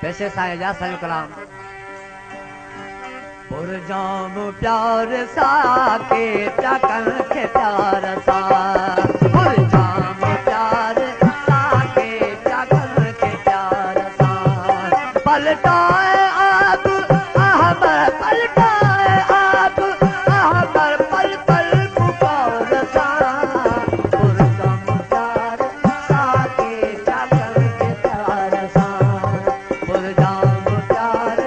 पेशे साईं जा साईं कलाम पुरजाम प्यार साके चकन के प्यार सा पुरजाम प्यार साके चकन के प्यार सा पलटाए आप अहमर पलटाए आप अहमर पल पल पुकार सा पुरजाम प्यार साके चकन के प्यार सा पुरजाम प्यार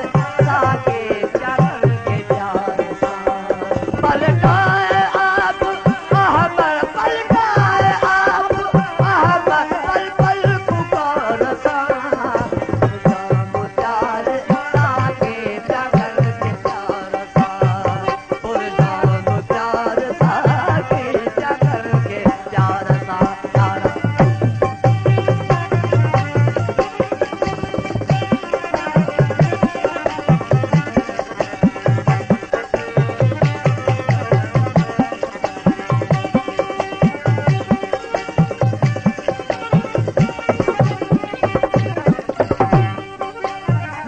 साके चकन के प्यार सा पलटाए आप अहमर पलटाए आप अहमर पल पल पुकार सा पुरजाम प्यार साके चकन के प्यार सा पुरजाम प्यार साके चकन के प्यार सा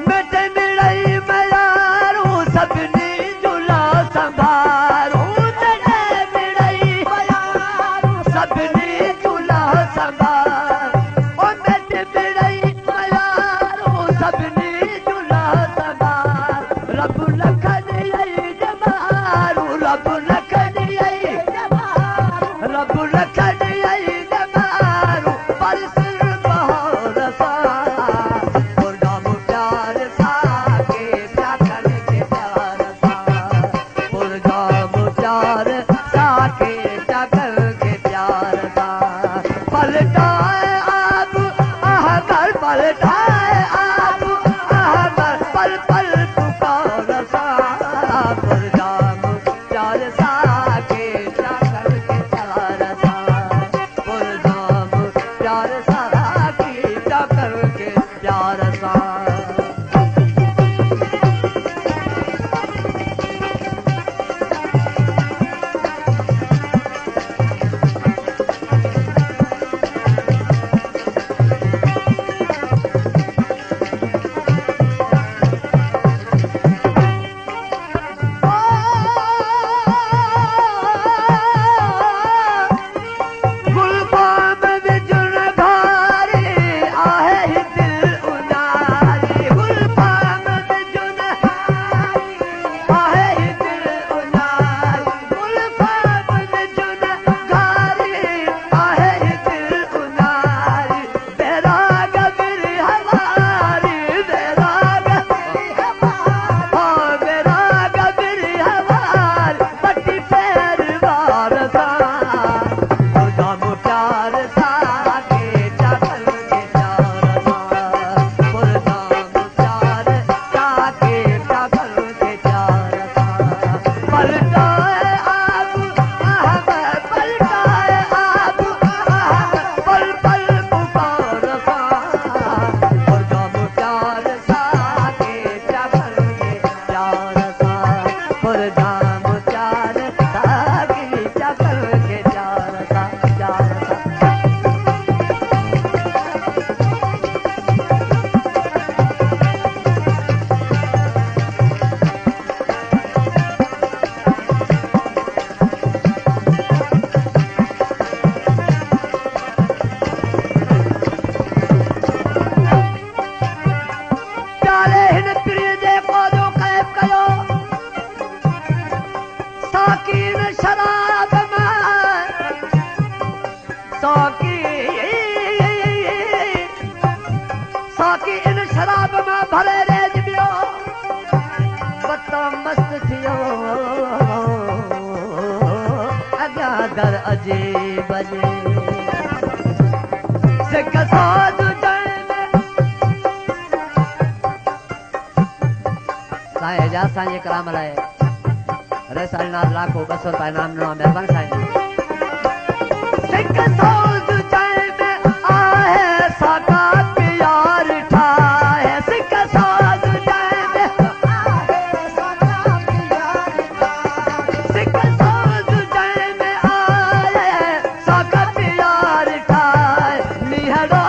मिट मिड़ई मयारू सभिनी झूला संभारू मिट मिड़ई मयारू सभिनी झूला संभार ओ मिट मिड़ई मयारू सभिनी झूला संभार रब लखन आई जमारू रब लखन आई जमारू रब लखन आई जमारू परसिर बहार सा पुरजाम प्यार साके चकन के प्यार सा पुरजाम प्यार साके चकन के प्यार सा पलटाए आप अहमर पलटाए आप अहमर पल पल पुकार सा पुरजाम प्यार साके चकन के प्यार सा पुरजाम प्यार साके चकन के प्यार सा गुलबाम विजुन भारी आहे ही दिल उनारी गुलबाम विजुन भारी आहे ही दिल उनारी गुलबाम विजुन भारी आहे ही दिल उनारी बेराग बिरी हमारी बेराग बिरी हमारी बेराग बिरी हमारी पट्टी पैर वार सा पुरजाम प्यार साके चकन के प्यार सा पुरजाम प्यार साके चकन के प्यार सा पलटाए आप अहमर पलटाए आप अहमर पल पल पुकार सा पुरजाम प्यार साके चकन के प्यार सा पुरजाम प्यार साके चकन के प्यार सा प्यार सा प्यारे हिन प्रिय जे पौधो कैब कयो साकीन शराब में साकी साकी इन शराब में भरे रेज बियो बता मस्त थियो अॻियां दर अजीब जे सिक साध साईं जा साईं कराम लाइ अरे साईंनाथ लाखो 200 रुपया इनाम ॾिनो आहे महिरबानी साईं सिक साध में आहे साका प्यार ठाहे सिक साध में आहे साका प्यार ठाहे सिक साध में आहे साका प्यार ठाहे निहरा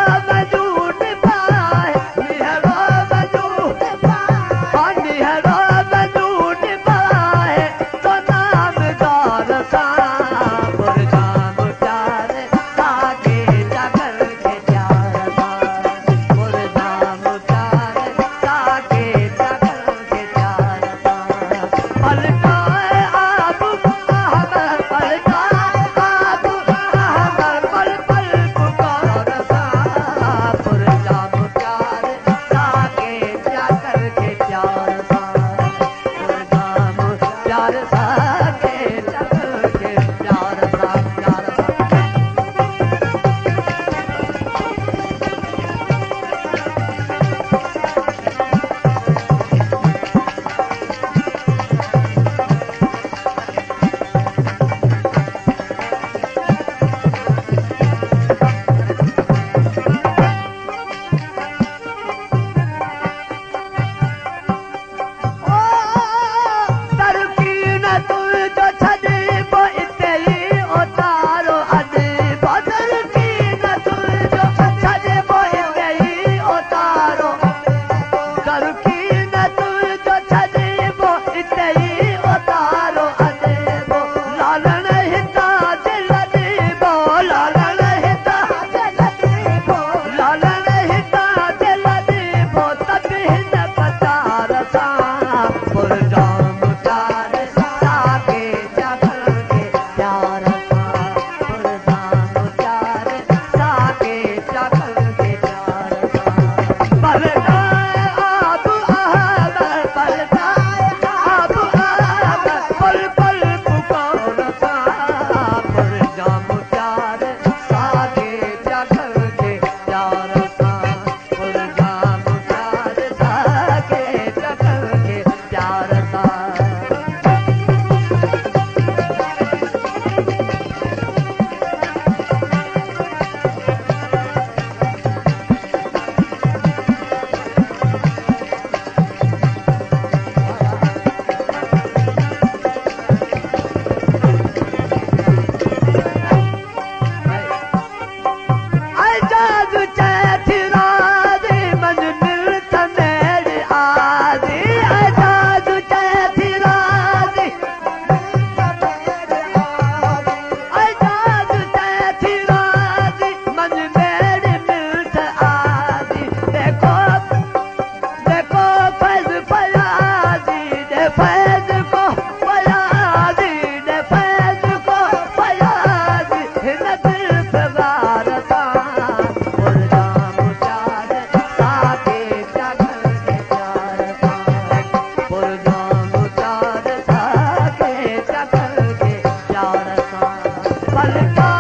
लंका